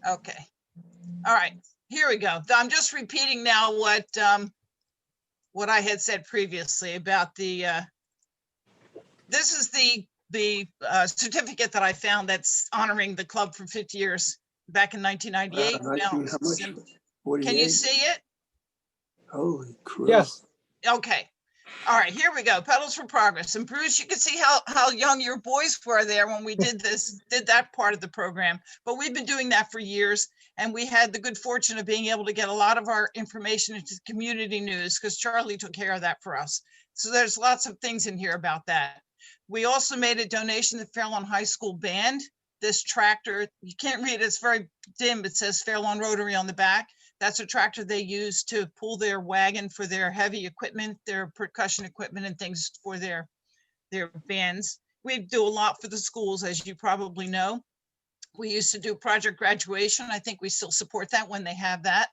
Okay. All right, here we go. I'm just repeating now what I had said previously about the, this is the certificate that I found that's honoring the club for 50 years back in 1998. I see. How much? 48? Can you see it? Holy crap. Yes. Okay. All right, here we go. Pedals for Progress. And Bruce, you can see how young your boys were there when we did that part of the program. But we've been doing that for years. And we had the good fortune of being able to get a lot of our information into community news because Charlie took care of that for us. So there's lots of things in here about that. We also made a donation to Fairlawn High School Band. This tractor, you can't read it, it's very dim. It says Fairlawn Rotary on the back. That's a tractor they use to pull their wagon for their heavy equipment, their percussion equipment and things for their bands. We do a lot for the schools, as you probably know. We used to do Project Graduation. I think we still support that when they have that.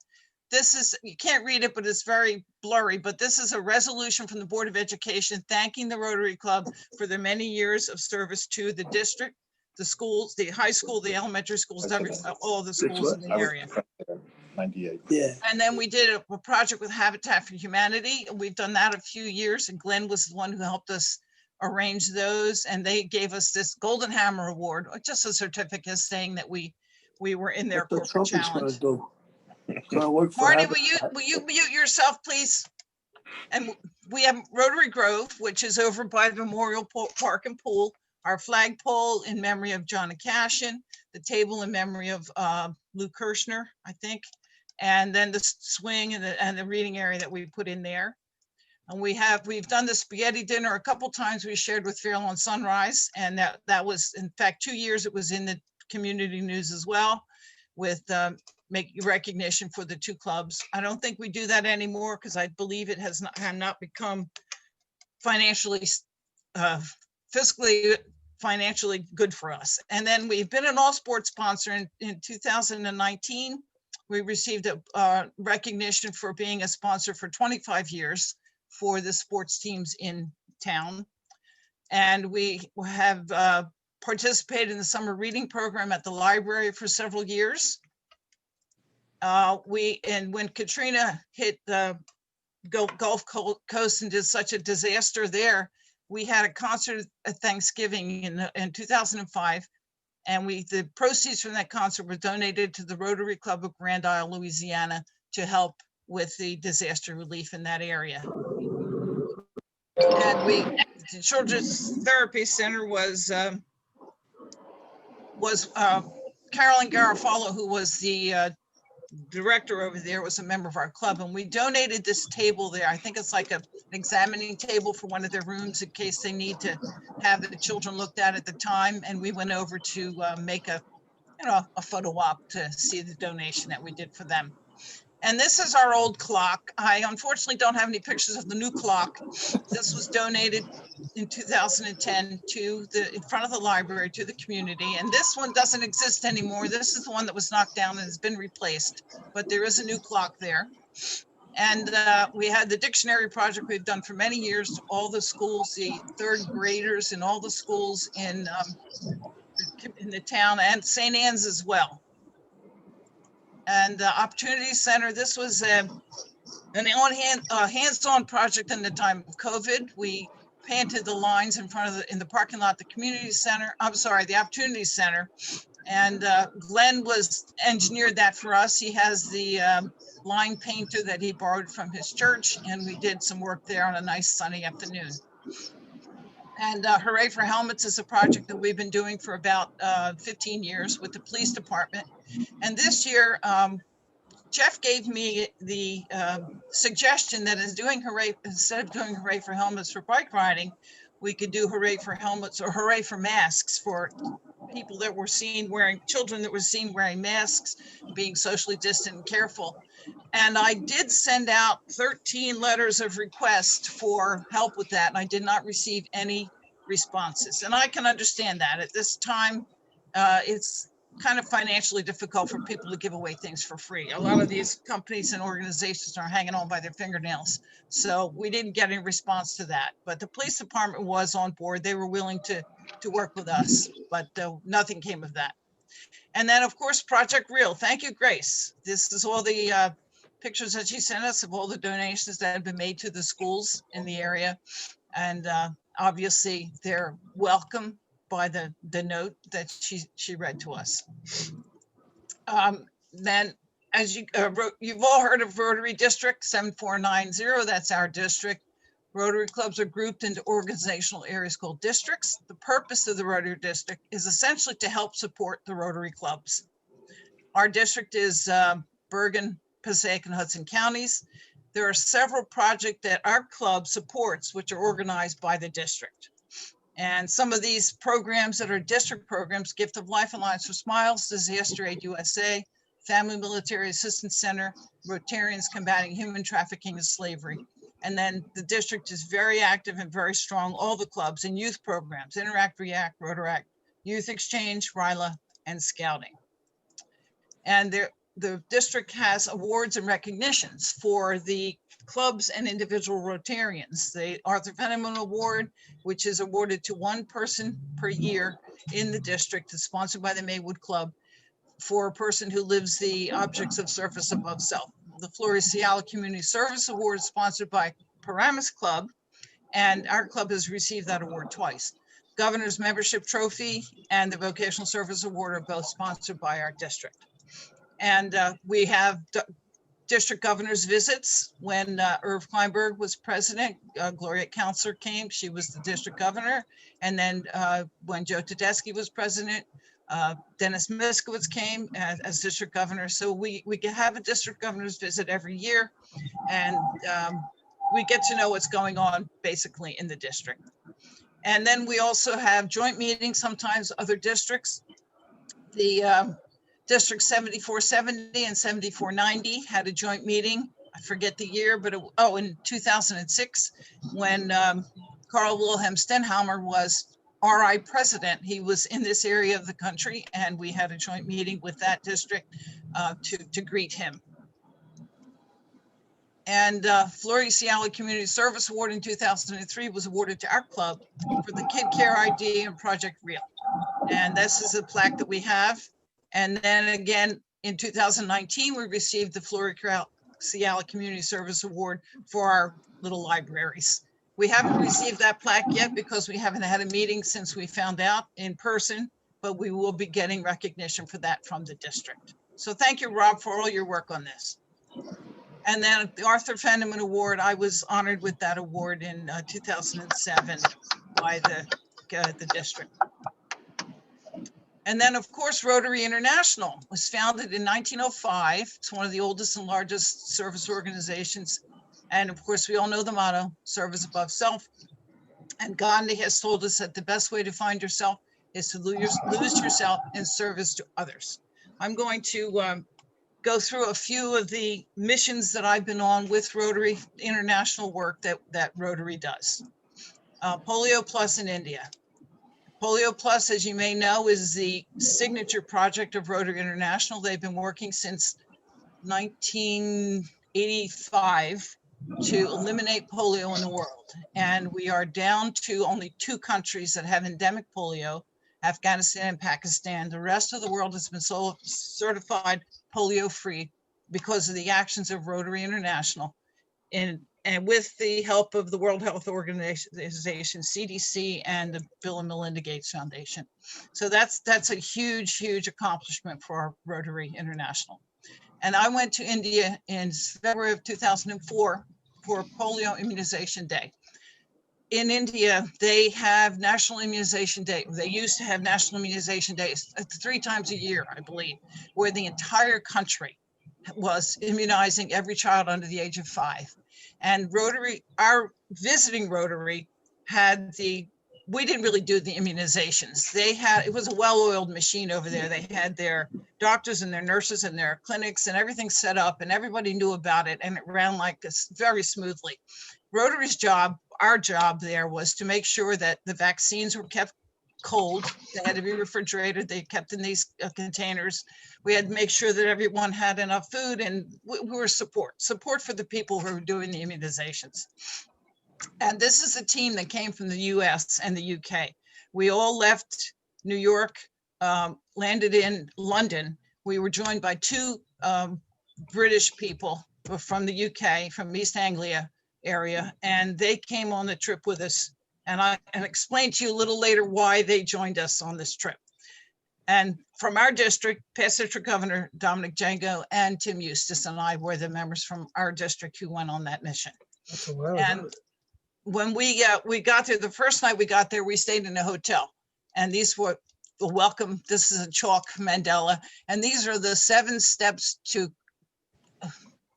This is, you can't read it, but it's very blurry, but this is a resolution from the Board of Education thanking the Rotary Club for their many years of service to the district, the schools, the high school, the elementary schools, all the schools in the area. 98. Yeah. And then we did a project with Habitat for Humanity. We've done that a few years, and Glenn was the one who helped us arrange those. And they gave us this Golden Hammer Award, just a certificate saying that we were in their What the corporate trumpet's gonna challenge. do? Gonna work for Marty, Habitat. will you mute yourself, please? And we have Rotary Grove, which is over by the Memorial Park and Pool, our flagpole in memory of John Acashian, the table in memory of Lou Kirshner, I think, and then the swing and the reading area that we put in there. And we've done the spaghetti dinner a couple times. We shared with Fairlawn Sunrise, and that was, in fact, 2 years it was in the community news as well, with make recognition for the two clubs. I don't think we do that anymore because I believe it has not become financially, fiscally, financially good for us. And then we've been an all sports sponsor in 2019. We received a recognition for being a sponsor for 25 years for the sports teams in town. And we have participated in the summer reading program at the library for several years. And when Katrina hit the Gulf Coast and did such a disaster there, we had a concert at Thanksgiving in 2005. And the proceeds from that concert were donated to the Rotary Club of Grand Isle, Louisiana, to help with the disaster relief in that area. And the Children's Therapy Center was Carolyn Garofalo, who was the director over there, was a member of our club, and we donated this table there. I think it's like an examining table for one of their rooms in case they need to have the children looked at the time. And we went over to make a photo op to see the donation that we did for them. And this is our old clock. I unfortunately don't have any pictures of the new clock. This was donated in 2010 in front of the library to the community. And this one doesn't exist anymore. This is the one that was knocked down and has been replaced, but there is a new clock there. And we had the dictionary project we've done for many years to all the schools, the third graders in all the schools in the town, and St. Anne's as well. And the Opportunity Center, this was an hands-on project in the time of COVID. We painted the lines in the parking lot, the community center, the Opportunity Center. And Glenn engineered that for us. He has the line painter that he borrowed from his church, and we did some work there on a nice sunny afternoon. And Hooray for Helmets is a project that we've been doing for about 15 years with the police department. And this year, Jeff gave me the suggestion that instead of doing Hooray for Helmets for bike riding, we could do Hooray for Helmets or Hooray for Masks for people that were seen wearing, children that were seen wearing masks, being socially distant and careful. And I did send out 13 letters of request for help with that, and I did not receive any responses. And I can understand that at this time, it's kind of financially difficult for people to give away things for free. A lot of these companies and organizations are hanging on by their fingernails. So we didn't get any response to that, but the police department was on board. They were willing to work with us, but nothing came of that. And then, of course, Project Real. Thank you, Grace. This is all the pictures that she sent us of all the donations that have been made to the schools in the area. And obviously, they're welcome by the note that she read to us. Then, as you've all heard of Rotary District 7490, that's our district. Rotary clubs are grouped into organizational areas called districts. The purpose of the Rotary District is essentially to help support the Rotary clubs. Our district is Bergen, Passaic, and Hudson counties. There are several projects that our club supports, which are organized by the district. And some of these programs that are district programs: Gift of Life, Alliance for Smiles, Disaster Aid USA, Family Military Assistance Center, Rotarians Combating Human Trafficking and Slavery. And then the district is very active and very strong, all the clubs and youth programs: Interact, React, Rotaract, Youth Exchange, RILA, and Scouting. And the district has awards and recognitions for the clubs and individual Rotarians. The Arthur Fenneman Award, which is awarded to one person per year in the district, is sponsored by the Maywood Club for a person who lives the objects of service above self. The Florida Community Service Award is sponsored by Paramus Club, and our club has received that award twice. Governor's Membership Trophy and the Vocational Service Award are both sponsored by our district. And we have district governors visits. When Irv Kleinberg was president, Gloria Counselor came, she was the district governor. And then when Joe Tedeschi was president, Dennis Miskowitz came as district governor. So we can have a district governor's visit every year, and we get to know what's going on basically in the district. And then we also have joint meetings, sometimes other districts. The District 7470 and 7490 had a joint meeting. I forget the year, but in 2006, when Carl Wilhelm Stenheimer was RI president. He was in this area of the country, and we had a joint meeting with that district to greet him. And Florida Seattle Community Service Award in 2003 was awarded to our club for the Kid Care ID and Project Real. And this is a plaque that we have. And then again, in 2019, we received the Florida Seattle Community Service Award for our little libraries. We haven't received that plaque yet because we haven't had a meeting since we found out in person, but we will be getting recognition for that from the district. So thank you, Rob, for all your work on this. And then the Arthur Fenneman Award, I was honored with that award in 2007 by the district. And then, of course, Rotary International was founded in 1905. It's one of the oldest and largest service organizations. And of course, we all know the motto, service above self. And Gandhi has told us that the best way to find yourself is to lose yourself in service to others. I'm going to go through a few of the missions that I've been on with Rotary International work that Rotary does. Polio Plus in India. Polio Plus, as you may know, is the signature project of Rotary International. They've been working since 1985 to eliminate polio in the world. And we are down to only 2 countries that have endemic polio, Afghanistan and Pakistan. The rest of the world has been certified polio-free because of the actions of Rotary International. And with the help of the World Health Organization, CDC, and the Bill and Melinda Gates Foundation. So that's a huge, huge accomplishment for our Rotary International. And I went to India in February of 2004 for Polio Immunization Day. In India, they have National Immunization Day. They used to have National Immunization Day 3 times a year, I believe, where the entire country was immunizing every child under the age of 5. And Rotary, our visiting Rotary we didn't really do the immunizations. It was a well-oiled machine over there. They had their doctors and their nurses and their clinics and everything set up, and everybody knew about it, and it ran like this very smoothly. Rotary's job, our job there, was to make sure that the vaccines were kept cold. They had to be refrigerated. They kept in these containers. We had to make sure that everyone had enough food, and we were support for the people who were doing the immunizations. And this is a team that came from the US and the UK. We all left New York landed in London, we were joined by two British people from the UK, from East Anglia area, and they came on the trip with us. And I explained to you a little later why they joined us on this trip. And from our district, past district governor Dominic Jango and Tim Eustace and I were the members from our district who went on that mission. And when we got there, the first night we got there, we stayed in a hotel, and these were the welcome. This is a chalk mandala, and these are the 7 steps to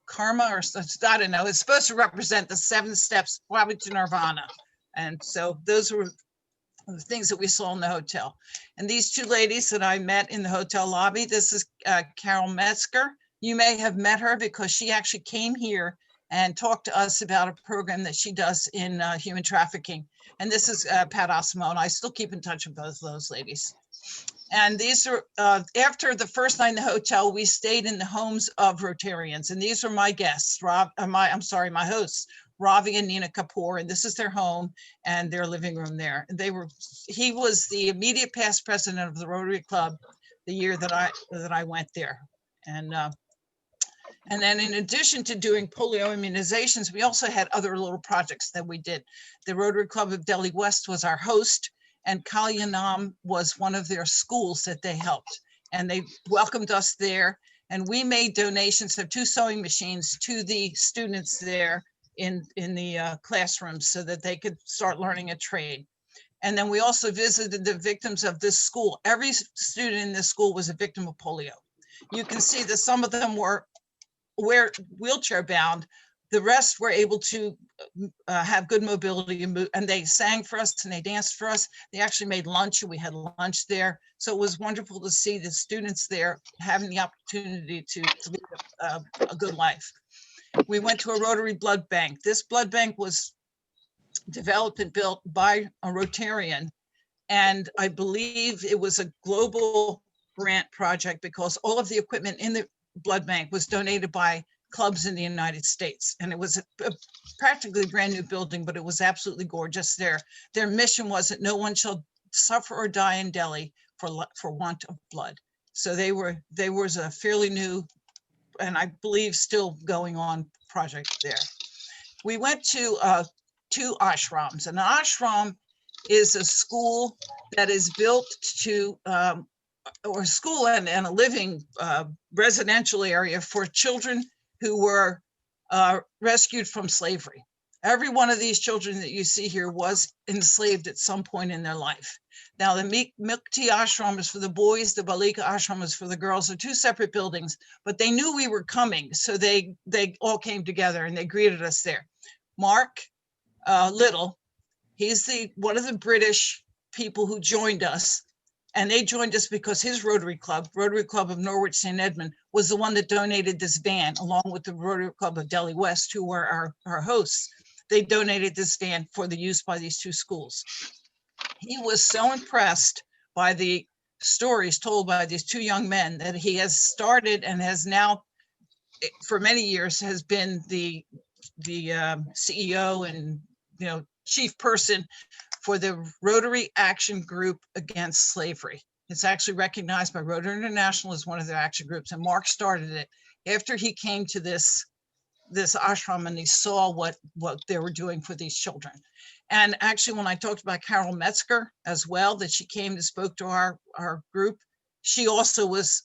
karma, or I don't know. It's supposed to represent the 7 steps probably to nirvana. And so those were the things that we saw in the hotel. And these 2 ladies that I met in the hotel lobby, this is Carol Metzger. You may have met her because she actually came here and talked to us about a program that she does in human trafficking. And this is Pat LaRocco. I still keep in touch with both of those ladies. And these are, after the first night in the hotel, we stayed in the homes of Rotarians. And these are my guests, my hosts, Ravi and Nina Kapoor, and this is their home and their living room there. He was the immediate past president of the Rotary Club the year that I went there. And then in addition to doing polio immunizations, we also had other little projects that we did. The Rotary Club of Delhi West was our host, and Kalyanam was one of their schools that they helped. And they welcomed us there. And we made donations of 2 sewing machines to the students there in the classrooms so that they could start learning a trade. And then we also visited the victims of this school. Every student in this school was a victim of polio. You can see that some of them were wheelchair bound. The rest were able to have good mobility and they sang for us and they danced for us. They actually made lunch and we had lunch there. So it was wonderful to see the students there having the opportunity to live a good life. We went to a Rotary blood bank. This blood bank was developed and built by a Rotarian. And I believe it was a global grant project because all of the equipment in the blood bank was donated by clubs in the United States. And it was a practically brand new building, but it was absolutely gorgeous there. Their mission was that no one shall suffer or die in Delhi for want of blood. So they was a fairly new, and I believe still going on project there. We went to 2 ashrams. An ashram is a school that is built to, or school and a living residential area for children who were rescued from slavery. Every one of these children that you see here was enslaved at some point in their life. Now the Mukti Ashram is for the boys, the Balika Ashram is for the girls. They're 2 separate buildings, but they knew we were coming. So they all came together and they greeted us there. Mark Little, he's one of the British people who joined us. And they joined us because his Rotary Club of Norwich St. Edmund, was the one that donated this van along with the Rotary Club of Delhi West, who were our hosts. They donated this van for the use by these 2 schools. He was so impressed by the stories told by these 2 young men that he has started and has now, for many years, has been the CEO and chief person for the Rotary Action Group Against Slavery. It's actually recognized by Rotary International as one of their action groups, and Mark started it after he came to this ashram and he saw what they were doing for these children. And actually, when I talked about Carol Metzger as well, that she came and spoke to our group, she also was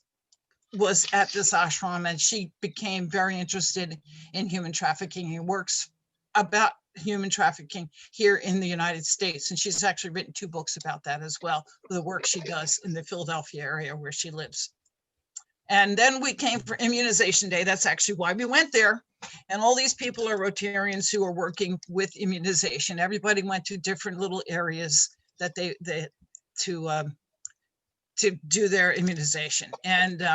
at this ashram, and she became very interested in human trafficking and works about human trafficking here in the United States. And she's actually written 2 books about that as well, the work she does in the Philadelphia area where she lives. And then we came for Immunization Day. That's actually why we went there. And all these people are Rotarians who are working with immunization. Everybody went to different little areas that to do their immunization. And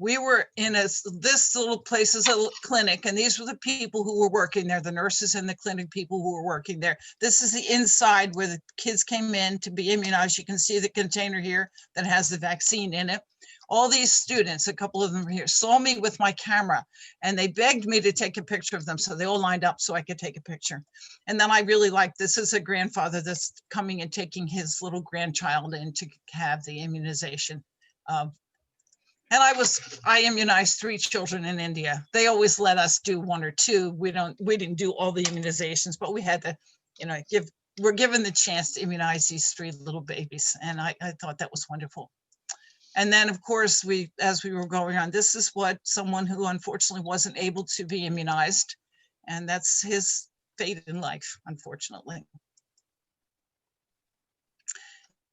we were in this little place is a clinic, and these were the people who were working there, the nurses and the clinic people who were working there. This is the inside where the kids came in to be immunized. You can see the container here that has the vaccine in it. All these students, a couple of them here, saw me with my camera, and they begged me to take a picture of them. So they all lined up so I could take a picture. And then I really liked, this is a grandfather that's coming and taking his little grandchild in to have the immunization. And I immunized 3 children in India. They always let us do 1 or 2. We didn't do all the immunizations, but we had to, we're given the chance to immunize these 3 little babies. And I thought that was wonderful. And then of course, as we were going on, this is what someone who unfortunately wasn't able to be immunized. And that's his fate in life, unfortunately.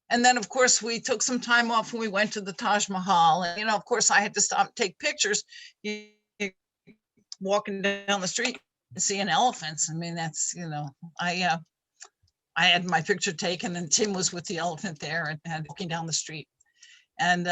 And then, of course, we took some time off when we went to the Taj Mahal. And, of course, I had to stop and take pictures. Walking down the street and seeing elephants. I mean, that's, I had my picture taken, and Tim was with the elephant there and walking down the street. And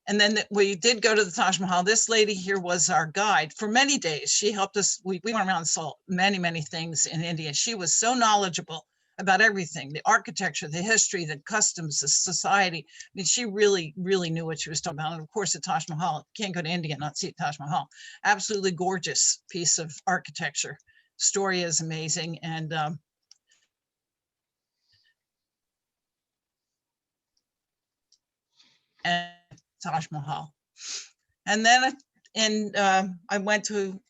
then we did go to the Taj Mahal. This lady here was our guide for many days. She helped us. We went around and saw many, many things in India. She was so knowledgeable about everything, the architecture, the history, the customs, the society. I mean, she really, really knew what she was talking about. And of course, the Taj Mahal, can't go to India and not see Taj Mahal. Absolutely gorgeous piece of architecture. Story is amazing. And Taj Mahal. And then I went to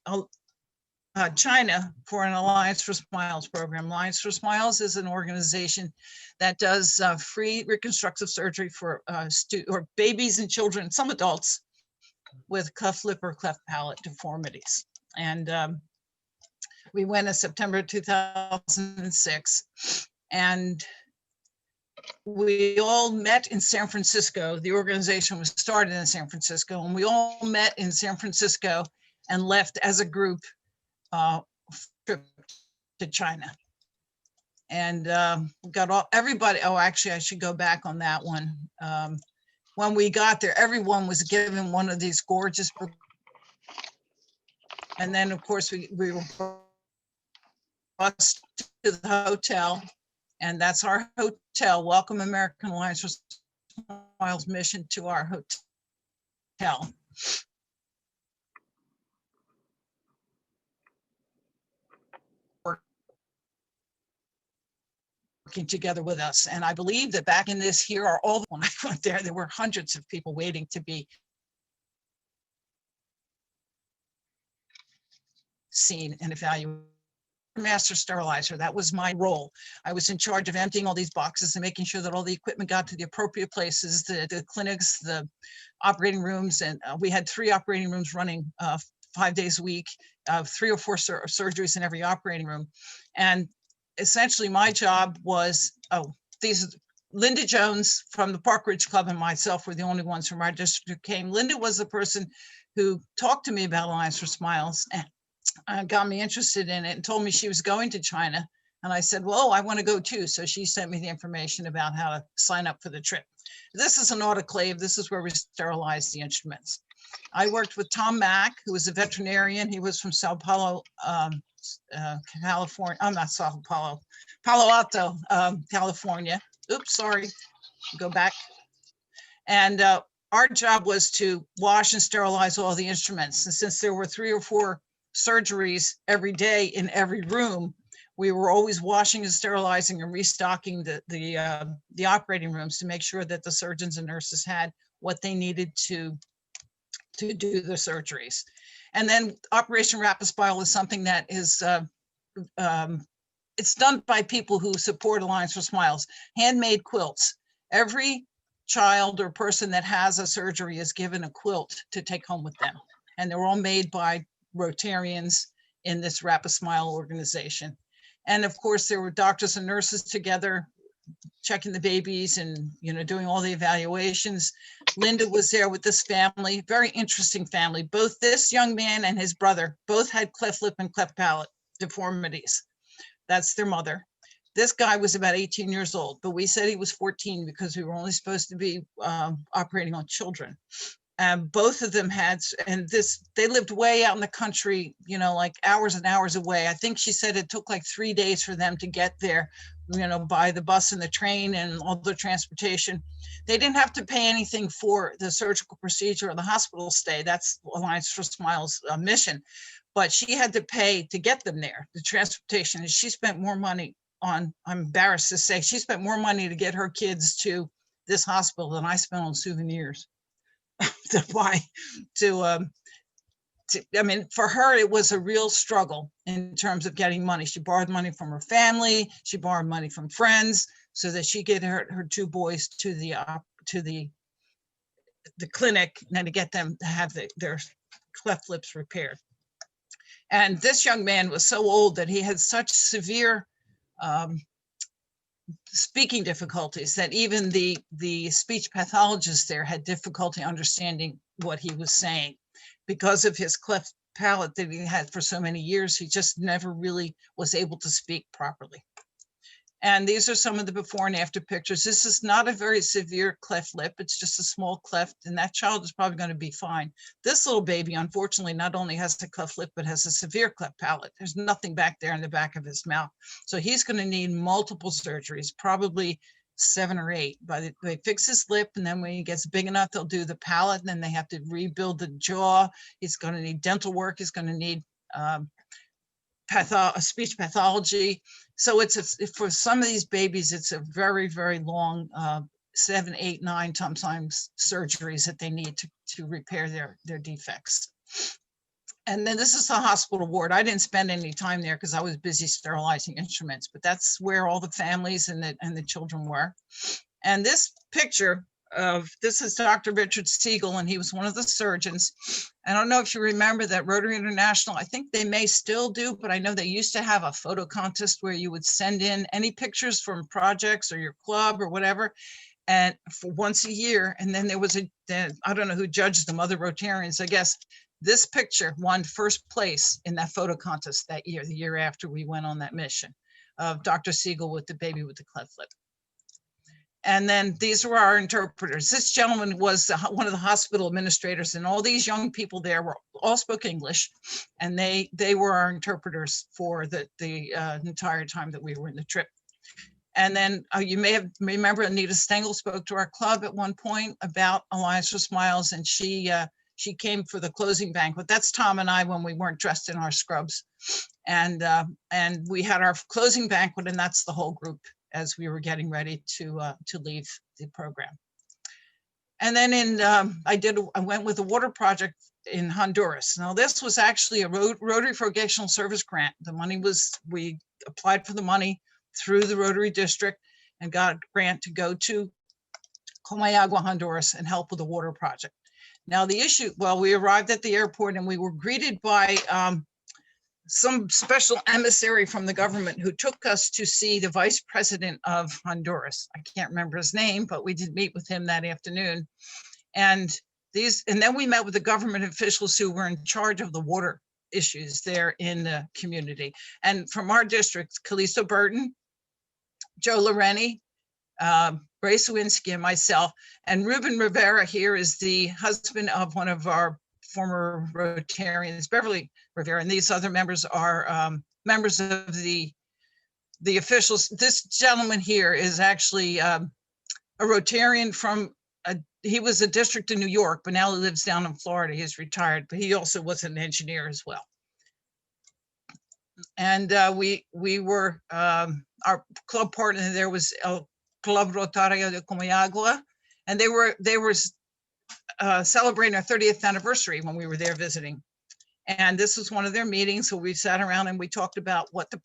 China for an Alliance for Smiles program. Alliance for Smiles is an organization that does free reconstructive surgery for babies and children, some adults with cleft lip or cleft palate deformities. And we went in September 2006, and we all met in San Francisco. The organization was started in San Francisco, and we all met in San Francisco and left as a group trip to China. And got everybody. Oh, actually, I should go back on that one. When we got there, everyone was given one of these gorgeous books. And then, of course, we were brought to the hotel, and that's our hotel. Welcome American Alliance for Smiles mission to our hotel. Working together with us. And I believe that back in this here are all, when I went there were hundreds of people waiting to be seen and evaluated. Master sterilizer, that was my role. I was in charge of emptying all these boxes and making sure that all the equipment got to the appropriate places, the clinics, the operating rooms. And we had 3 operating rooms running 5 days a week, 3 or 4 surgeries in every operating room. And essentially my job was, Linda Jones from the Park Ridge Club and myself were the only ones from our district who came. Linda was the person who talked to me about Alliance for Smiles and got me interested in it and told me she was going to China. And I said, well, I want to go too. So she sent me the information about how to sign up for the trip. This is an autoclave. This is where we sterilize the instruments. I worked with Tom Mack, who was a veterinarian. He was from Sao Paulo, California. I'm not Sao Paulo, Palo Alto, California. Oops, sorry, go back. And our job was to wash and sterilize all the instruments. And since there were 3 or 4 surgeries every day in every room, we were always washing and sterilizing and restocking the operating rooms to make sure that the surgeons and nurses had what they needed to do the surgeries. And then Operation Rapid Smile is something that is, it's done by people who support Alliance for Smiles, handmade quilts. Every child or person that has a surgery is given a quilt to take home with them. And they're all made by Rotarians in this Rapid Smile organization. And of course, there were doctors and nurses together checking the babies and, doing all the evaluations. Linda was there with this family, very interesting family. Both this young man and his brother, both had cleft lip and cleft palate deformities. That's their mother. This guy was about 18 years old, but we said he was 14 because we were only supposed to be operating on children. Both of them had, and they lived way out in the country, you know, like hours and hours away. I think she said it took like 3 days for them to get there, you know, by the bus and the train and all the transportation. They didn't have to pay anything for the surgical procedure or the hospital stay. That's Alliance for Smiles mission. But she had to pay to get them there, the transportation. And she spent more money on, I'm embarrassed to say, she spent more money to get her kids to this hospital than I spent on souvenirs. To buy, I mean, for her, it was a real struggle in terms of getting money. She borrowed money from her family. She borrowed money from friends so that she could get her 2 boys to the clinic and then to get them to have their cleft lips repaired. And this young man was so old that he had such severe speaking difficulties that even the speech pathologist there had difficulty understanding what he was saying because of his cleft palate that he had for so many years. He just never really was able to speak properly. And these are some of the before and after pictures. This is not a very severe cleft lip. It's just a small cleft, and that child is probably going to be fine. This little baby, unfortunately, not only has a cleft lip, but has a severe cleft palate. There's nothing back there in the back of his mouth. So he's going to need multiple surgeries, probably 7 or 8. They fix his lip, and then when he gets big enough, they'll do the palate, and then they have to rebuild the jaw. He's going to need dental work. He's going to need speech pathology. So for some of these babies, it's a very, very long 7, 8, 9 sometimes surgeries that they need to repair their defects. And then this is the hospital ward. I didn't spend any time there because I was busy sterilizing instruments, but that's where all the families and the children were. And this picture this is Dr. Richard Siegel, and he was one of the surgeons. I don't know if you remember that Rotary International, I think they may still do, but I know they used to have a photo contest where you would send in any pictures from projects or your club or whatever, and for once a year. And then there was I don't know who judged them, other Rotarians, I guess. This picture won first place in that photo contest that year, the year after we went on that mission, of Dr. Siegel with the baby with the cleft lip. And then these were our interpreters. This gentleman was one of the hospital administrators, and all these young people there all spoke English, and they were our interpreters for the entire time that we were in the trip. And then you may remember Anita Stengel spoke to our club at one point about Alliance for Smiles, and she came for the closing banquet. That's Tom and I when we weren't dressed in our scrubs, and we had our closing banquet, and that's the whole group as we were getting ready to leave the program. And then I went with a water project in Honduras. Now this was actually a Rotary Vocational Service grant. The money we applied for the money through the Rotary District and got a grant to go to Comayagua, Honduras, and help with the water project. Now the issue, well, we arrived at the airport and we were greeted by some special emissary from the government who took us to see the vice president of Honduras. I can't remember his name, but we did meet with him that afternoon. And then we met with the government officials who were in charge of the water issues there in the community. And from our district, Callisto Burton, Joe Loreni, Ray Sawinski, and myself. And Ruben Rivera here is the husband of one of our former Rotarians, Beverly Rivera, and these other members are members of the officials. This gentleman here is actually a Rotarian from, he was a district in New York, but now he lives down in Florida. He's retired, but he also was an engineer as well. And we were, our club partner there was El Club Rotario de Comayagua, and they were celebrating our 30th anniversary when we were there visiting. And this was one of their meetings. So we sat around and we talked about what the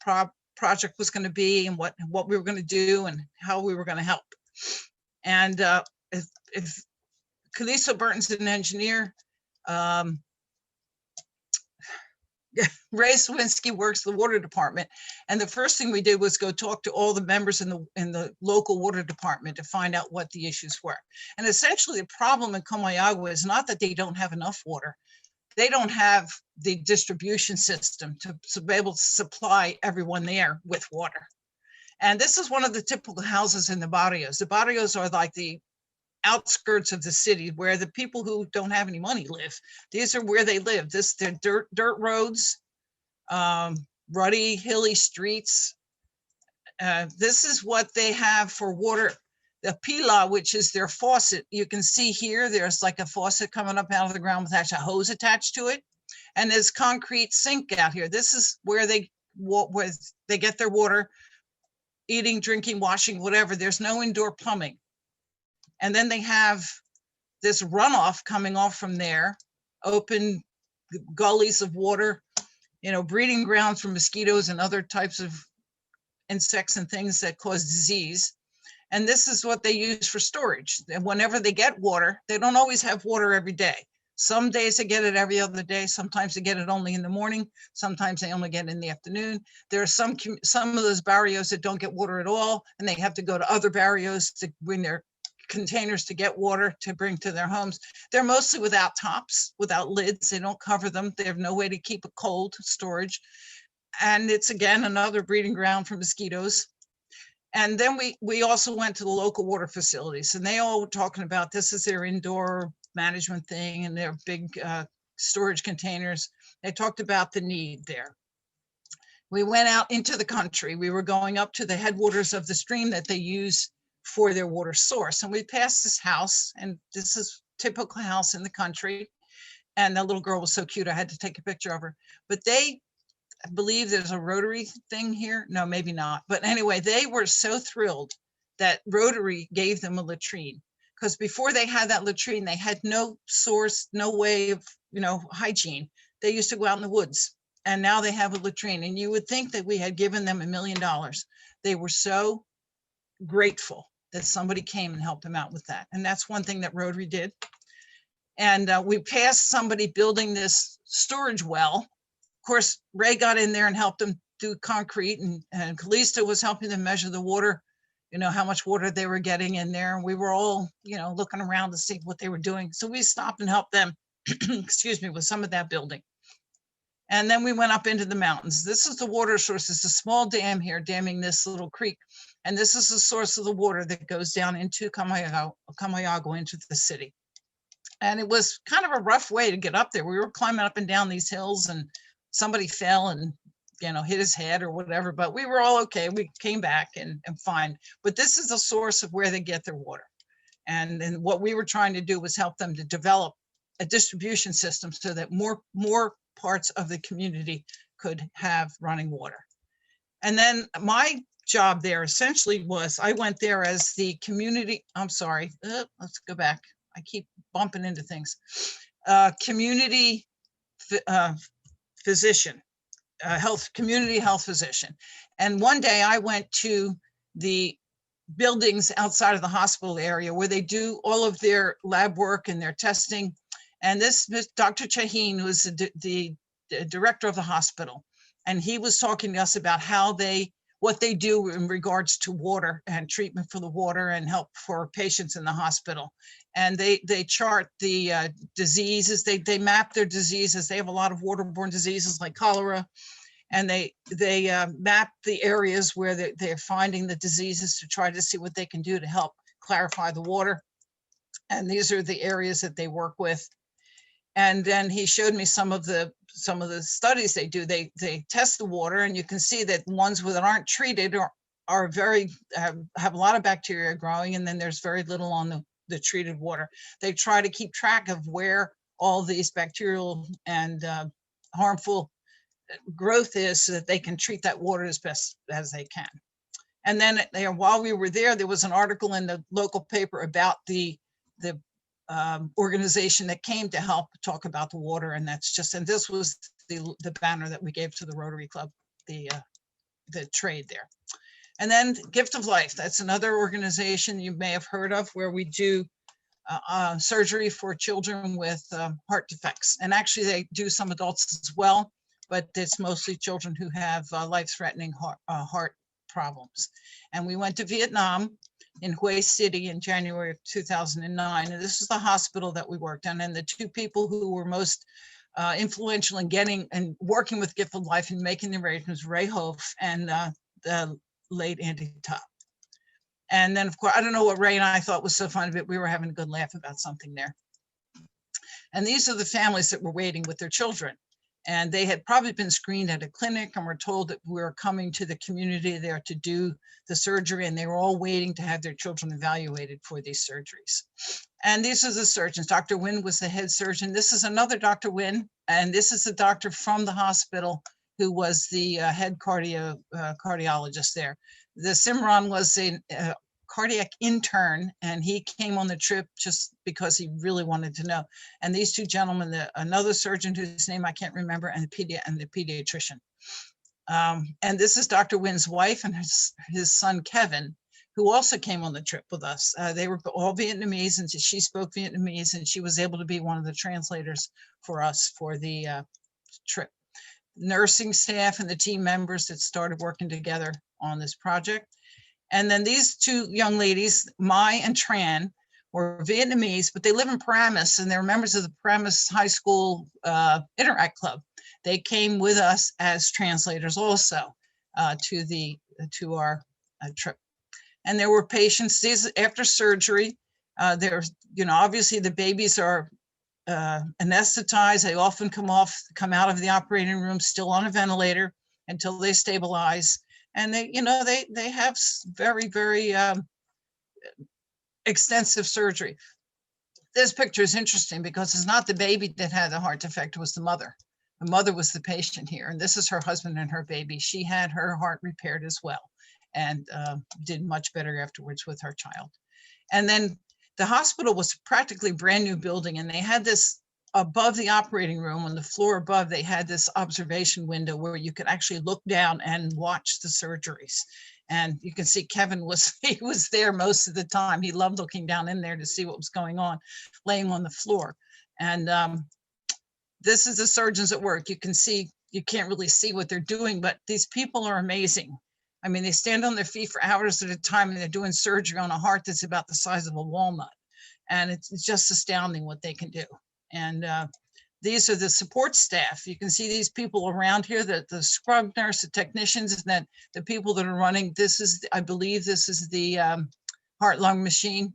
project was going to be and what we were going to do and how we were going to help. And if Callisto Burton's an engineer, Ray Sawinski works the water department. And the first thing we did was go talk to all the members in the local water department to find out what the issues were. And essentially the problem in Comayagua is not that they don't have enough water. They don't have the distribution system to be able to supply everyone there with water. And this is one of the typical houses in the barrios. The barrios are like the outskirts of the city where the people who don't have any money live. These are where they live. They're dirt roads, rutty, hilly streets. This is what they have for water. The pila, which is their faucet, you can see here, there's like a faucet coming up out of the ground with actually a hose attached to it. And there's concrete sink out here. This is where they get their water, eating, drinking, washing, whatever. There's no indoor plumbing. And then they have this runoff coming off from there, open gullies of water, breeding grounds for mosquitoes and other types of insects and things that cause disease. And this is what they use for storage. And whenever they get water, they don't always have water every day. Some days they get it every other day. Sometimes they get it only in the morning. Sometimes they only get it in the afternoon. There are some of those barrios that don't get water at all, and they have to go to other barrios to bring their containers to get water to bring to their homes. They're mostly without tops, without lids. They don't cover them. They have no way to keep it cold storage. And it's, again, another breeding ground for mosquitoes. And then we also went to the local water facilities, and they all were talking about this is their indoor management thing and their big storage containers. They talked about the need there. We went out into the country. We were going up to the headwaters of the stream that they use for their water source. And we passed this house, and this is typical house in the country. And the little girl was so cute, I had to take a picture of her. But I believe there's a Rotary thing here. No, maybe not. But anyway, they were so thrilled that Rotary gave them a latrine, because before they had that latrine, they had no source, no way of, hygiene. They used to go out in the woods, and now they have a latrine. And you would think that we had given them $1 million. They were so grateful that somebody came and helped them out with that. And that's one thing that Rotary did. And we passed somebody building this storage well. Of course, Ray got in there and helped them do concrete, and Calista was helping them measure the water, how much water they were getting in there. And we were all, looking around to see what they were doing. So we stopped and helped them, excuse me, with some of that building. And then we went up into the mountains. This is the water source. It's a small dam here, damming this little creek. And this is the source of the water that goes down into Camayagua, into the city. And it was kind of a rough way to get up there. We were climbing up and down these hills, and somebody fell and, hit his head or whatever, but we were all okay. We came back and fine. But this is the source of where they get their water. And what we were trying to do was help them to develop a distribution system so that more parts of the community could have running water. And then my job there essentially was, I went there as the community, let's go back. I keep bumping into things. Community physician, community health physician. And one day I went to the buildings outside of the hospital area where they do all of their lab work and their testing. And this Dr. Chaheen was the director of the hospital. And he was talking to us about what they do in regards to water and treatment for the water and help for patients in the hospital. And they chart the diseases, they map their diseases. They have a lot of waterborne diseases like cholera, and they map the areas where they're finding the diseases to try to see what they can do to help clarify the water. And these are the areas that they work with. And then he showed me some of the studies they do. They test the water, and you can see that ones that aren't treated are very have a lot of bacteria growing, and then there's very little on the treated water. They try to keep track of where all these bacterial and harmful growth is, so that they can treat that water as best as they can. And then while we were there was an article in the local paper about the organization that came to help talk about the water. And this was the banner that we gave to the Rotary Club, the trade there. And then Gift of Life, that's another organization you may have heard of, where we do surgery for children with heart defects. And actually they do some adults as well, but it's mostly children who have life-threatening heart problems. And we went to Vietnam in Hue City in January of 2009. And this is the hospital that we worked on. And the two people who were most influential in getting and working with Gift of Life and making the arrangements, Ray Hoff and the late Andy Top. And then, of course, I don't know what Ray and I thought was so funny, but we were having a good laugh about something there. And these are the families that were waiting with their children. And they had probably been screened at a clinic and were told that we were coming to the community there to do the surgery. And they were all waiting to have their children evaluated for these surgeries. And these are the surgeons. Dr. Wynn was the head surgeon. This is another Dr. Wynn. And this is the doctor from the hospital who was the head cardiologist there. The Simran was a cardiac intern, and he came on the trip just because he really wanted to know. And these two gentlemen, another surgeon whose name I can't remember, and the pediatrician. And this is Dr. Wynn's wife and his son, Kevin, who also came on the trip with us. They were all Vietnamese, and she spoke Vietnamese, and she was able to be one of the translators for us for the trip. Nursing staff and the team members that started working together on this project. And then these two young ladies, Mai and Tran, were Vietnamese, but they live in Paramus, and they're members of the Paramus High School Interact Club. They came with us as translators also to our trip. And there were patients, these after surgery, obviously the babies are anesthetized. They often come out of the operating room still on a ventilator until they stabilize. And they have very, very extensive surgery. This picture is interesting because it's not the baby that had the heart defect, it was the mother. The mother was the patient here. And this is her husband and her baby. She had her heart repaired as well and did much better afterwards with her child. And then the hospital was practically brand new building, and they had this above the operating room, on the floor above, they had this observation window where you could actually look down and watch the surgeries. And you can see Kevin he was there most of the time. He loved looking down in there to see what was going on, laying on the floor. And this is the surgeons at work. You can see, you can't really see what they're doing, but these people are amazing. I mean, they stand on their feet for hours at a time, and they're doing surgery on a heart that's about the size of a walnut. And it's just astounding what they can do. And these are the support staff. You can see these people around here, the scrub nurse, the technicians, and then the people that are running. This is, I believe this is the heart-lung machine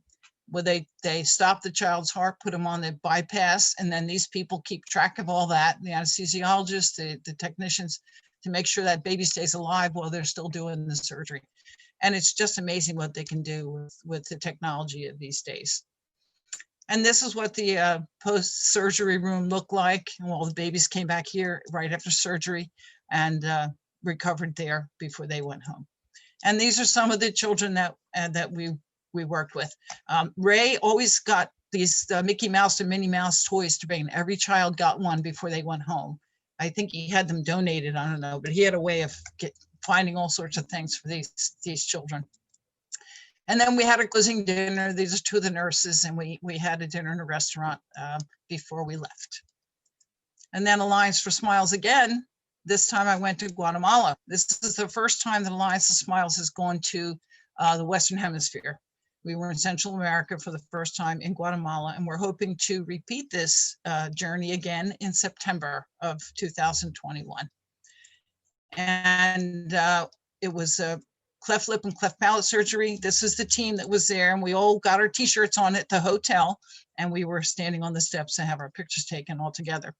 where they stop the child's heart, put them on the bypass, and then these people keep track of all that. The anesthesiologists, the technicians, to make sure that baby stays alive while they're still doing the surgery. And it's just amazing what they can do with the technology of these days. And this is what the post-surgery room looked like. Well, the babies came back here right after surgery and recovered there before they went home. And these are some of the children that we worked with. Ray always got these Mickey Mouse and Minnie Mouse toys to bring. Every child got one before they went home. I think he had them donated, I don't know, but he had a way of finding all sorts of things for these children. And then we had a closing dinner. These are two of the nurses, and we had a dinner in a restaurant before we left. And then Alliance for Smiles again. This time I went to Guatemala. This is the first time that Alliance for Smiles has gone to the Western Hemisphere. We were in Central America for the first time in Guatemala, and we're hoping to repeat this journey again in September of 2021. And it was a cleft lip and cleft palate surgery. This is the team that was there, and we all got our t-shirts on at the hotel, and we were standing on the steps to have our pictures taken all together.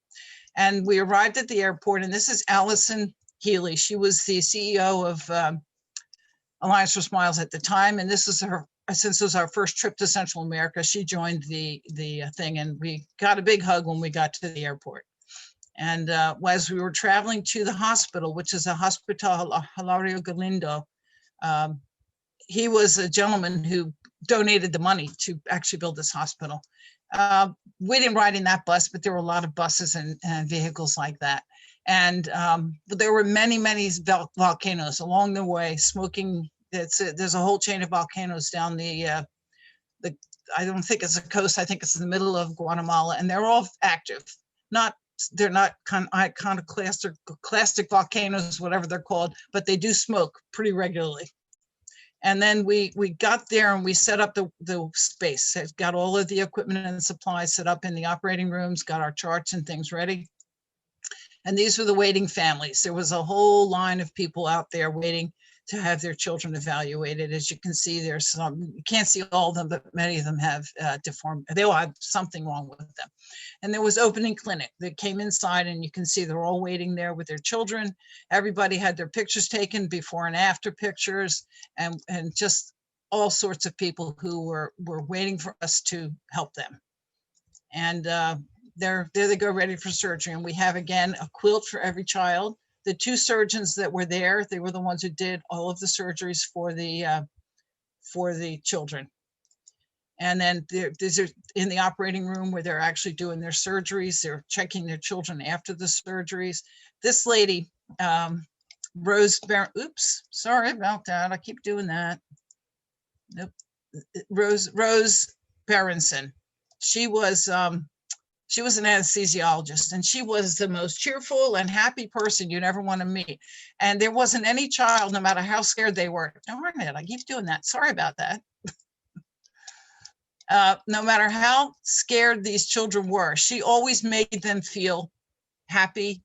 And we arrived at the airport, and this is Allison Healy. She was the CEO of Alliance for Smiles at the time, and this is her, since it was our first trip to Central America, she joined the thing, and we got a big hug when we got to the airport. And as we were traveling to the hospital, which is a Hospital Hilario Galindo, he was a gentleman who donated the money to actually build this hospital. We didn't ride in that bus, but there were a lot of buses and vehicles like that. And there were many, many volcanoes along the way, smoking. There's a whole chain of volcanoes down the I don't think it's a coast, I think it's in the middle of Guatemala, and they're all active. They're not iconoclastic volcanoes, whatever they're called, but they do smoke pretty regularly. And then we got there and we set up the space. Got all of the equipment and supplies set up in the operating rooms, got our charts and things ready. And these were the waiting families. There was a whole line of people out there waiting to have their children evaluated. As you can see, there's some, you can't see all of them, but many of them have deformed, they all have something wrong with them. And there was opening clinic that came inside, and you can see they're all waiting there with their children. Everybody had their pictures taken, before and after pictures, and just all sorts of people who were waiting for us to help them. And there they go, ready for surgery. And we have, again, a quilt for every child. The 2 surgeons that were there, they were the ones who did all of the surgeries for the children. And then these are in the operating room where they're actually doing their surgeries. They're checking their children after the surgeries. This lady, Rose, oops, sorry about that. I keep doing that. Nope. Rose Berenson. She was an anesthesiologist, and she was the most cheerful and happy person you'd ever want to meet. And there wasn't any child, no matter how scared they were. Darn it, I keep doing that. Sorry about that. No matter how scared these children were, she always made them feel happy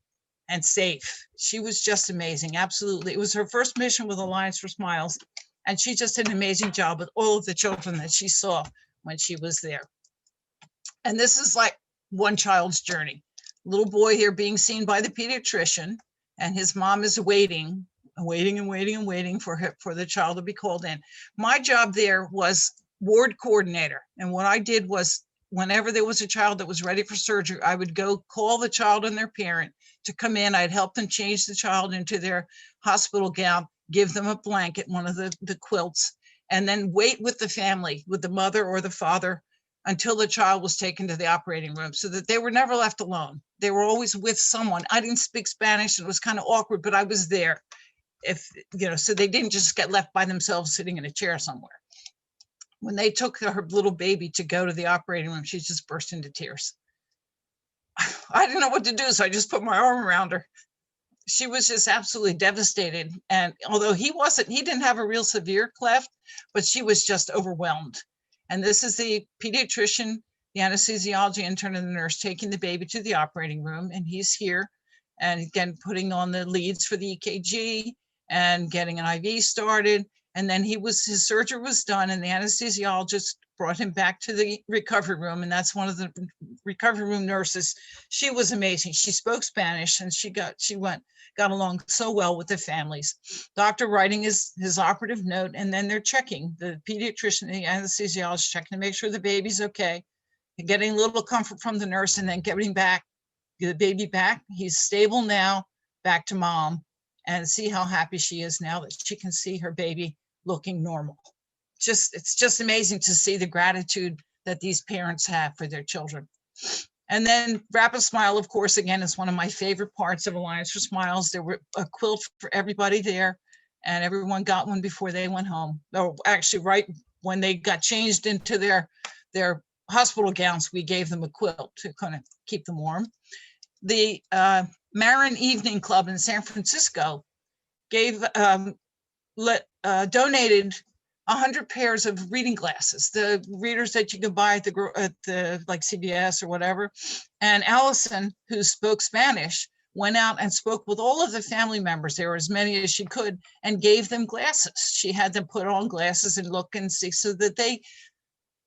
and safe. She was just amazing. Absolutely. It was her first mission with Alliance for Smiles, and she just did an amazing job with all of the children that she saw when she was there. And this is like one child's journey. Little boy here being seen by the pediatrician, and his mom is waiting for the child to be called in. My job there was ward coordinator. And what I did was, whenever there was a child that was ready for surgery, I would go call the child and their parent to come in. I'd help them change the child into their hospital gown, give them a blanket, one of the quilts, and then wait with the family, with the mother or the father, until the child was taken to the operating room, so that they were never left alone. They were always with someone. I didn't speak Spanish, and it was kind of awkward, but I was there, so they didn't just get left by themselves sitting in a chair somewhere. When they took her little baby to go to the operating room, she just burst into tears. I didn't know what to do, so I just put my arm around her. She was just absolutely devastated. And although he didn't have a real severe cleft, but she was just overwhelmed. And this is the pediatrician, the anesthesiology intern, and the nurse taking the baby to the operating room. And he's here, and again, putting on the leads for the EKG and getting an IV started. And then his surgery was done, and the anesthesiologist brought him back to the recovery room. And that's one of the recovery room nurses. She was amazing. She spoke Spanish, and she got along so well with the families. Doctor writing his operative note, and then they're checking, the pediatrician, the anesthesiologist checking to make sure the baby's okay, and getting a little comfort from the nurse, and then getting the baby back. He's stable now, back to mom, and see how happy she is now that she can see her baby looking normal. It's just amazing to see the gratitude that these parents have for their children. And then Rapid Smile, of course, again, is one of my favorite parts of Alliance for Smiles. There were a quilt for everybody there, and everyone got one before they went home. Or actually, right when they got changed into their hospital gowns, we gave them a quilt to kind of keep them warm. The Marin Evening Club in San Francisco donated 100 pairs of reading glasses, the readers that you could buy at the like CVS or whatever. And Allison, who spoke Spanish, went out and spoke with all of the family members. There were as many as she could, and gave them glasses. She had them put on glasses and look and see, so that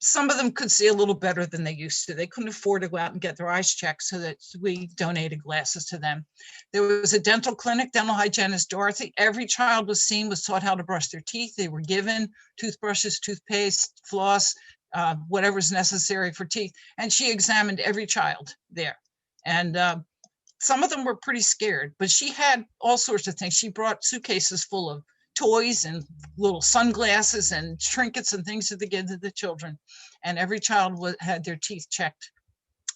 some of them could see a little better than they used to. They couldn't afford to go out and get their eyes checked, so that we donated glasses to them. There was a dental clinic, dental hygienist Dorothy. Every child was seen, was taught how to brush their teeth. They were given toothbrushes, toothpaste, floss, whatever's necessary for teeth. And she examined every child there. And some of them were pretty scared, but she had all sorts of things. She brought suitcases full of toys and little sunglasses and trinkets and things to give to the children. And every child had their teeth checked.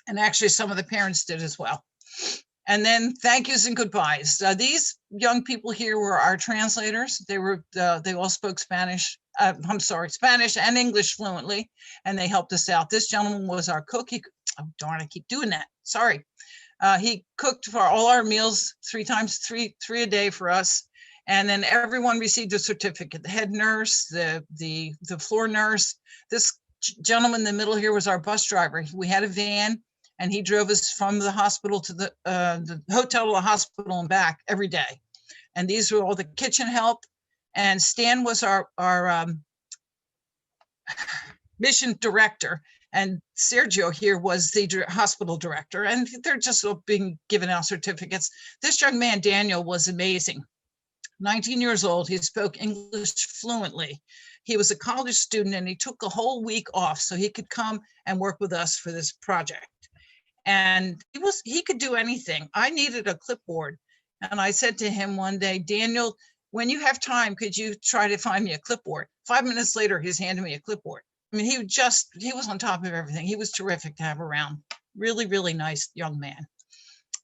And actually some of the parents did as well. And then thank yous and goodbyes. These young people here were our translators. They all spoke Spanish. Spanish and English fluently, and they helped us out. This gentleman was our cook. Oh darn, I keep doing that. Sorry. He cooked for all our meals three a day for us. And then everyone received a certificate. The head nurse, the floor nurse. This gentleman in the middle here was our bus driver. We had a van, and he drove us from the hospital to the hotel to the hospital and back every day. And these were all the kitchen help And Stan was our mission director, and Sergio here was the hospital director, and they're just being given out certificates. This young man, Daniel, was amazing. 19 years old, he spoke English fluently. He was a college student, and he took a whole week off so he could come and work with us for this project. And he could do anything. I needed a clipboard, and I said to him one day, Daniel, when you have time, could you try to find me a clipboard? 5 minutes later, he's handing me a clipboard. I mean, he was on top of everything. He was terrific to have around. Really, really nice young man.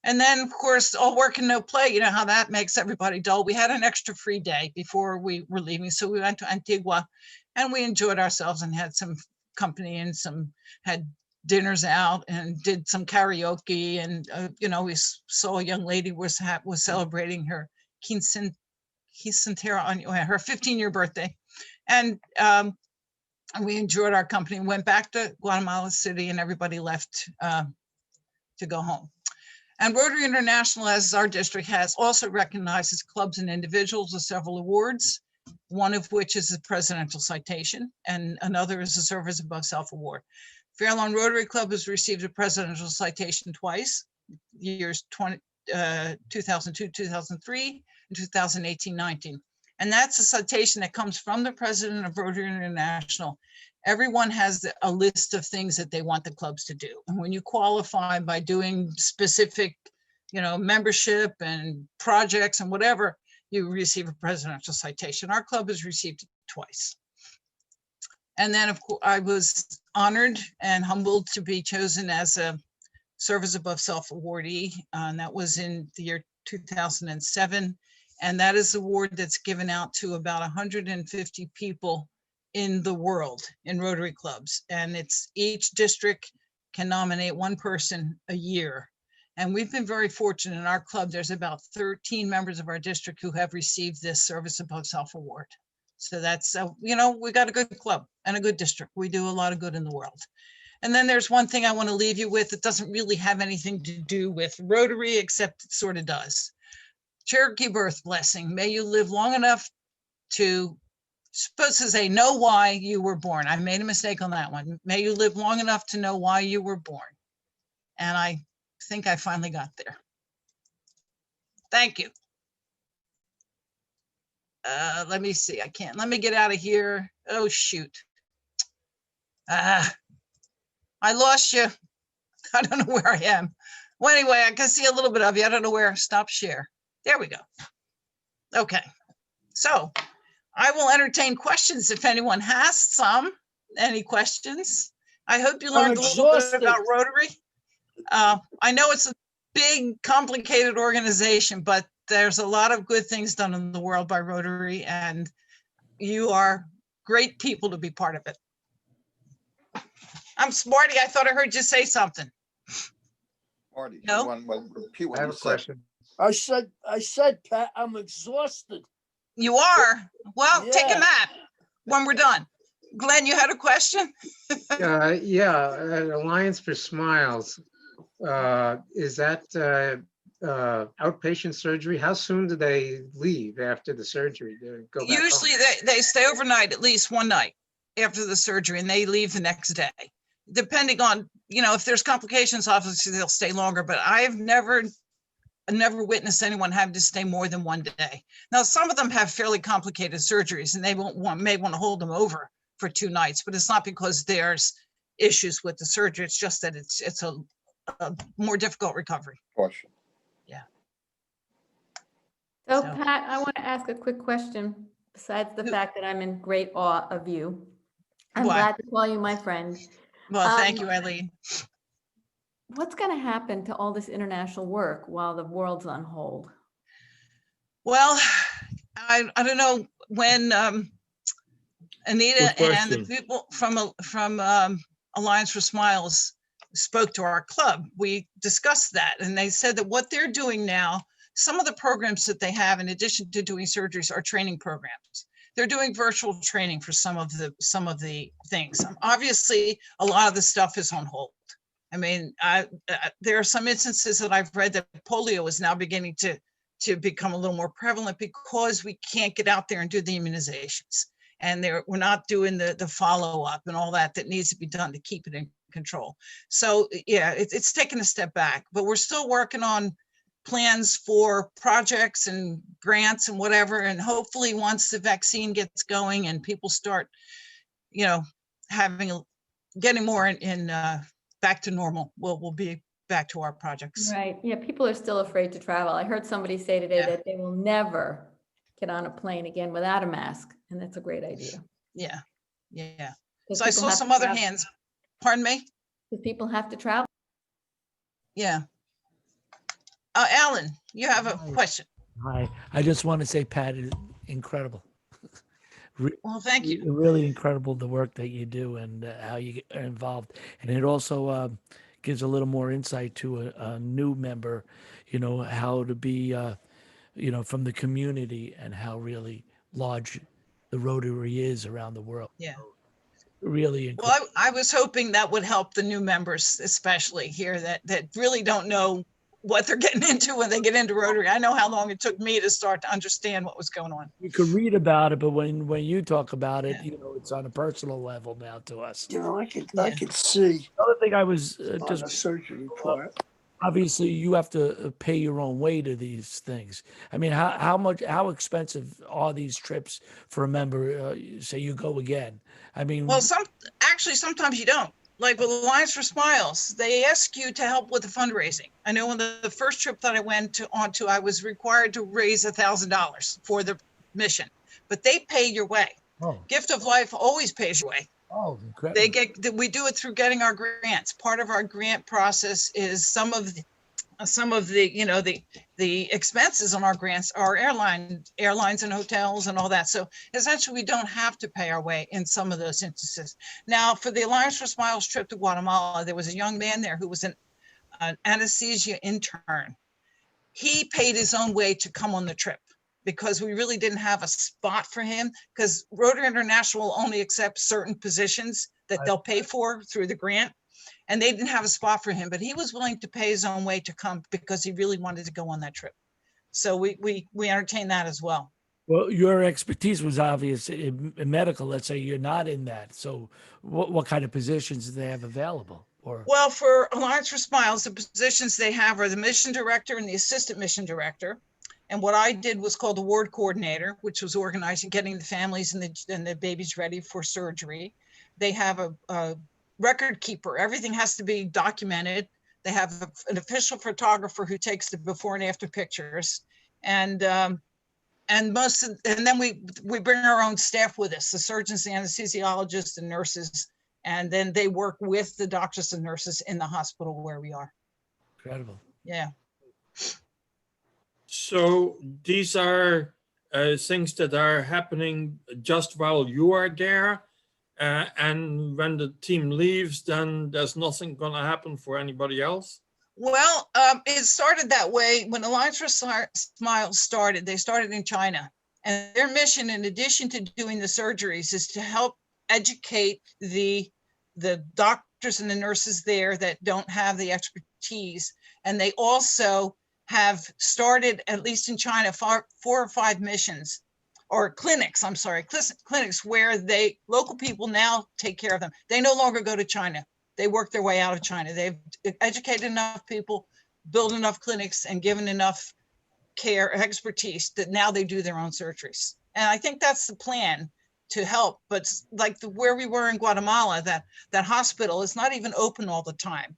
And then, of course, all work and no play. You know how that makes everybody dull. We had an extra free day before we were leaving. So we went to Antigua and we enjoyed ourselves and had some company and had dinners out and did some karaoke. And, we saw a young lady was celebrating her quinceañera on her 15-year birthday. And we enjoyed our company, went back to Guatemala City, and everybody left to go home. And Rotary International, as our district, has also recognizes clubs and individuals with several awards, one of which is the Presidential Citation, and another is the Service Above Self Award. Fairlawn Rotary Club has received a Presidential Citation twice, years 2002, 2003, and 2018-19. And that's a citation that comes from the president of Rotary International. Everyone has a list of things that they want the clubs to do. And when you qualify by doing specific, membership and projects and whatever, you receive a presidential citation. Our club has received it twice. And then, of course, I was honored and humbled to be chosen as a Service Above Self awardee. And that was in the year 2007. And that is the award that's given out to about 150 people in the world in Rotary clubs. And it's each district can nominate one person a year. And we've been very fortunate in our club. There's about 13 members of our district who have received this Service Above Self award. So that's, we got a good club and a good district. We do a lot of good in the world. And then there's one thing I want to leave you with that doesn't really have anything to do with Rotary, except it sort of does. Cherokee birth blessing. May you live long enough to, supposed to say, know why you were born. I made a mistake on that one. May you live long enough to know why you were born. And I think I finally got there. Thank you. Let me see. Let me get out of here. Oh, shoot. I lost you. I don't know where I am. Well, anyway, I can see a little bit of you. I don't know where. Stop share. There we go. Okay, so I will entertain questions if anyone has some. Any questions? I hope you learned a little bit about Rotary. I know it's a big, complicated organization, but there's a lot of good things done in the world by Rotary, and you are great people to be part of it. I'm Smarty. I thought I heard you say something. Marty, No? repeat what I have you a said. question. I said, Pat, I'm exhausted. You are? Well, take a Yeah. nap when we're done. Glenn, you had a question? Alliance for Smiles. Is that outpatient surgery? How soon do they leave after the surgery to go back Usually home? they stay overnight, at least one night after the surgery, and they leave the next day. Depending on, if there's complications, obviously they'll stay longer, but I've never witnessed anyone having to stay more than one day. Now, some of them have fairly complicated surgeries and they may want to hold them over for 2 nights, but it's not because there's issues with the surgery. It's just that it's a more difficult recovery. Question. So So- Pat, I want to ask a quick question, besides the fact that I'm in great awe of you. I'm Why? glad to call you my friend. Well, thank you, Eileen. What's going to happen to all this international work while the world's on hold? Well, I don't know when Anita Good and the question. people from Alliance for Smiles spoke to our club. We discussed that, and they said that what they're doing now, some of the programs that they have, in addition to doing surgeries, are training programs. They're doing virtual training for some of the things. Obviously, a lot of the stuff is on hold. I mean, there are some instances that I've read that polio is now beginning to to become a little more prevalent because we can't get out there and do the immunizations. And we're not doing the follow-up and all that needs to be done to keep it in control. So yeah, it's taken a step back, but we're still working on plans for projects and grants and whatever. And hopefully once the vaccine gets going and people start, getting more in back to normal, we'll be back to our projects. Right. Yeah, people are still afraid to travel. I heard somebody say today Yeah. that they will never get on a plane again without a mask, and that's a great idea. Yeah. Yeah. Because So I people saw have some to other travel. hands. Pardon me? Because people have to travel. Yeah. Alan, you have a Hi. question. Hi, I just want to say, Pat, is incredible. Well, thank you. Really incredible, the work that you do and how you are involved. And it also gives a little more insight to a new member, how to be, from the community and how really large the Rotary is around the world. Yeah. Really incredible. Well, I was hoping that would help the new members, especially here that really don't know what they're getting into when they get into Rotary. I know how long it took me to start to understand what was going on. You could read about it, but when you talk about it, Yeah. it's on a personal level now to us. I Yeah. could see The other thing I was on just the surgery part. obviously you have to pay your own way to these things. I mean, how expensive are these trips for a member? Say you go again. I mean, Well, sometimes you don't. Like with Alliance for Smiles, they ask you to help with the fundraising. I know on the first trip that I went onto, I was required to raise $1,000 for the mission, but they pay your way. oh, Gift of Life always pays your way. incredible. We do it through getting our grants. Part of our grant process is some of the the expenses on our grants are airlines and hotels and all that. So essentially we don't have to pay our way in some of those instances. Now for the Alliance for Smiles trip to Guatemala, there was a young man there who was an anesthesia intern. He paid his own way to come on the trip because we really didn't have a spot for him, because Rotary International only accepts certain positions that they'll pay for through the grant. And they didn't have a spot for him, but he was willing to pay his own way to come because he really wanted to go on that trip. So we entertained that as well. Well, your expertise was obvious in medical. Let's say you're not in that. So what kind of positions do they have available? Or Well, for Alliance for Smiles, the positions they have are the mission director and the assistant mission director. And what I did was called the ward coordinator, which was organizing, getting the families and the babies ready for surgery. They have a record keeper. Everything has to be documented. They have an official photographer who takes the before and after pictures. And then we bring our own staff with us, the surgeons, the anesthesiologists, and nurses. And then they work with the doctors and nurses in the hospital where we are. incredible. Yeah. So these are things that are happening just while you are there. And when the team leaves, then there's nothing going to happen for anybody else? Well, it started that way when Alliance for Smiles started. They started in China. And their mission, in addition to doing the surgeries, is to help educate the doctors and the nurses there that don't have the expertise. And they also have started, at least in China, 4 or 5 missions or clinics, clinics where local people now take care of them. They no longer go to China. They work their way out of China. They've educated enough people, built enough clinics, and given enough care, expertise that now they do their own surgeries. And I think that's the plan to help. But like where we were in Guatemala, that hospital is not even open all the time.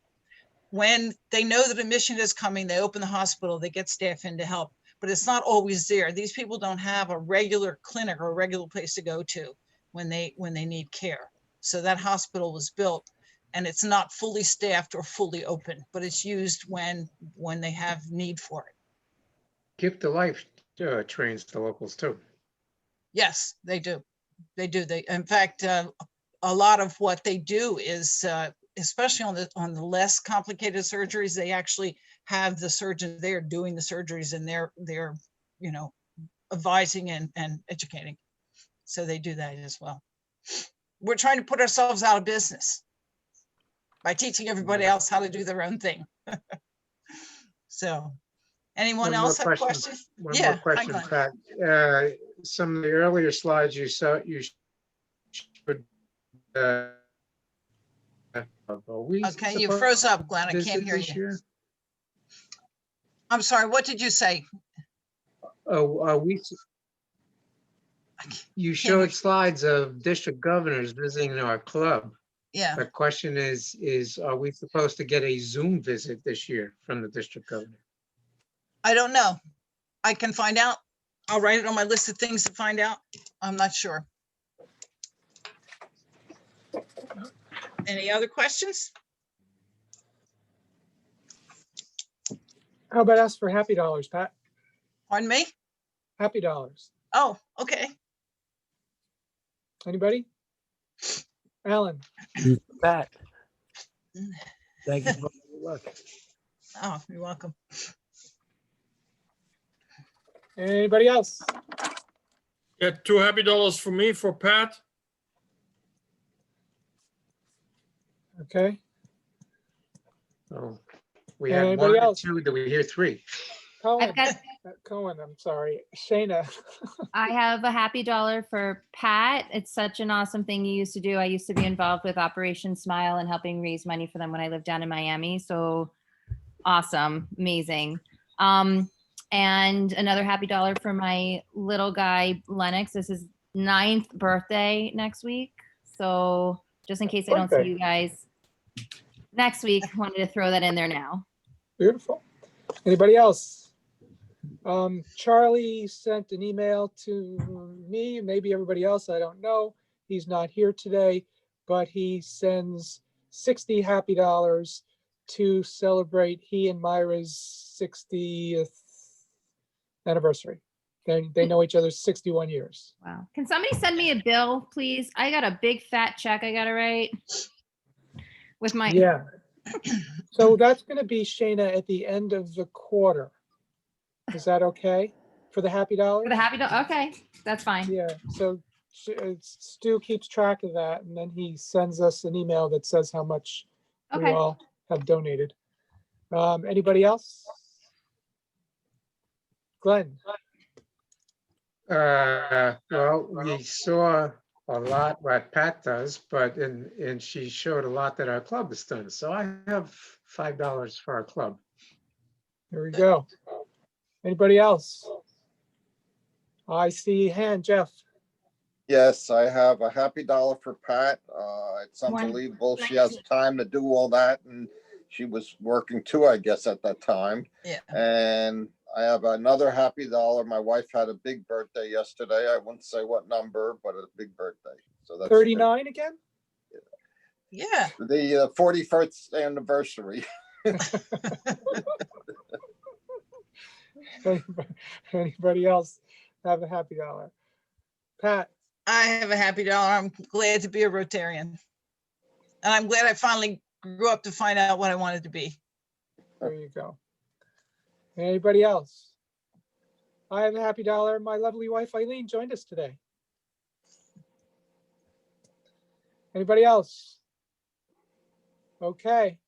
When they know that a mission is coming, they open the hospital, they get staff in to help. But it's not always there. These people don't have a regular clinic or a regular place to go to when they need care. So that hospital was built, and it's not fully staffed or fully open, but it's used when they have need for it. Gift of Life trains the locals too. Yes, they do. In fact, a lot of what they do is, especially on the less complicated surgeries, they actually have the surgeon there doing the surgeries, and they're advising and educating. So they do that as well. We're trying to put ourselves out of business by teaching everybody else how to do their own thing. So Anyone One more else have question. questions? One Yeah, more question, hi, Pat. Some of the earlier slides you showed, are we Okay, you supposed froze up, Glenn. I to can't visit hear this you. year? I'm sorry, what did you say? Oh, are we, you hear. showed slides of district governors visiting our club. Yeah, The question is, are we supposed to get a Zoom visit this year from the district governor? I don't know. I can find out. I'll write it on my list of things to find out. I'm not sure. Any other questions? How about us for Happy Dollars, Pat? Pardon me? Happy Dollars. Oh, okay. Anybody? Alan? Pat. Thank you for all your work. Oh, you're welcome. Anybody else? Yeah, $2 happy for me, for Pat. Okay. Oh, we had Anybody one or else? two, do we hear three? Cohen. I've got, Cohen, I'm sorry. Shayna. I have a happy dollar for Pat. It's such an awesome thing you used to do. I used to be involved with Operation Smile and helping raise money for them when I lived down in Miami. So awesome, amazing. And another happy dollar for my little guy, Lennox. This is 9th birthday next week. So just in case I don't see Birthday. you guys next week, wanted to throw that in there now. Beautiful. Anybody else? Charlie sent an email to me, maybe everybody else, I don't know. He's not here today, but he sends 60 happy dollars to celebrate he and Myra's 60th anniversary. They know each other 61 years. Wow. Can somebody send me a bill, please? I got a big fat check I gotta write with my. Yeah. So that's going to be Shayna at the end of the quarter. Is that okay for the happy dollars? For the happy dollar, okay, that's fine. Yeah, so Stu keeps track of that and then he sends us an email that says how much we Okay. all have donated. Anybody else? Glenn? Well, we saw a lot what Pat does, but and she showed a lot that our club has done. So I have $5 for our club. There we go. Anybody else? I see a hand, Jeff. Yes, I have a happy dollar for Pat. It's One- unbelievable. She has time to do all that, and she was working too, I guess, at that time. Yeah. And I have another happy dollar. My wife had a big birthday yesterday. I wouldn't say what number, but a big birthday. So that's 39 again? Yeah. the 41st anniversary. Anybody else have a happy dollar? Pat? I have a happy dollar. I'm glad to be a Rotarian. And I'm glad I finally grew up to find out what I wanted to be. There you go. Anybody else? I have a happy dollar. My lovely wife Eileen joined us today. Anybody else? Okay.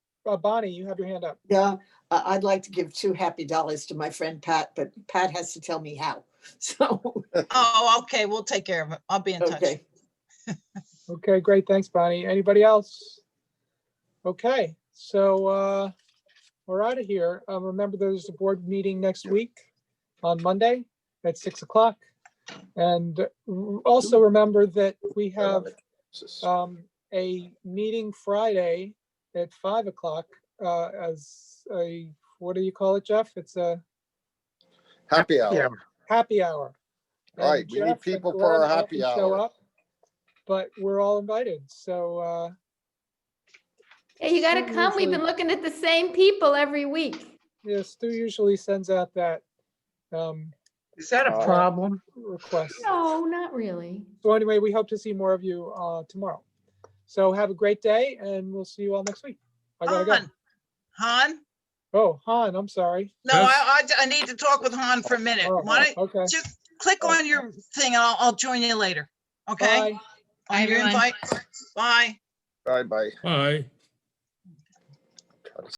Bonnie, you have your hand up. Yeah, I'd like to give 2 happy dollars to my friend Pat, but Pat has to tell me how. So, Oh, okay, we'll take care of it. I'll be in touch. okay. Okay, great. Thanks, Bonnie. Anybody else? Okay, so we're out of here. Remember, there's a board meeting next week on Monday at 6 o'clock. And also remember that we have a meeting Friday at 5 o'clock as a, what do you call it, Jeff? It's a Happy Yeah, hour. happy hour. All right, And we need Jeff and people for Glenn our all happy can show hour. up, but we're all invited. So Hey, you gotta come. We've been looking at the same people every week. yeah, Stu usually sends out that is that a problem? request. No, not really. So anyway, we hope to see more of you tomorrow. So have a great day and we'll see you all next week. I gotta go. Han? Oh, Han, I'm sorry. No, Yes. I need to talk with Han for a minute. Oh, Why don't okay. just click on your thing and I'll join you later. Okay? Bye. On your everyone. invite. Bye. Bye-bye. Bye.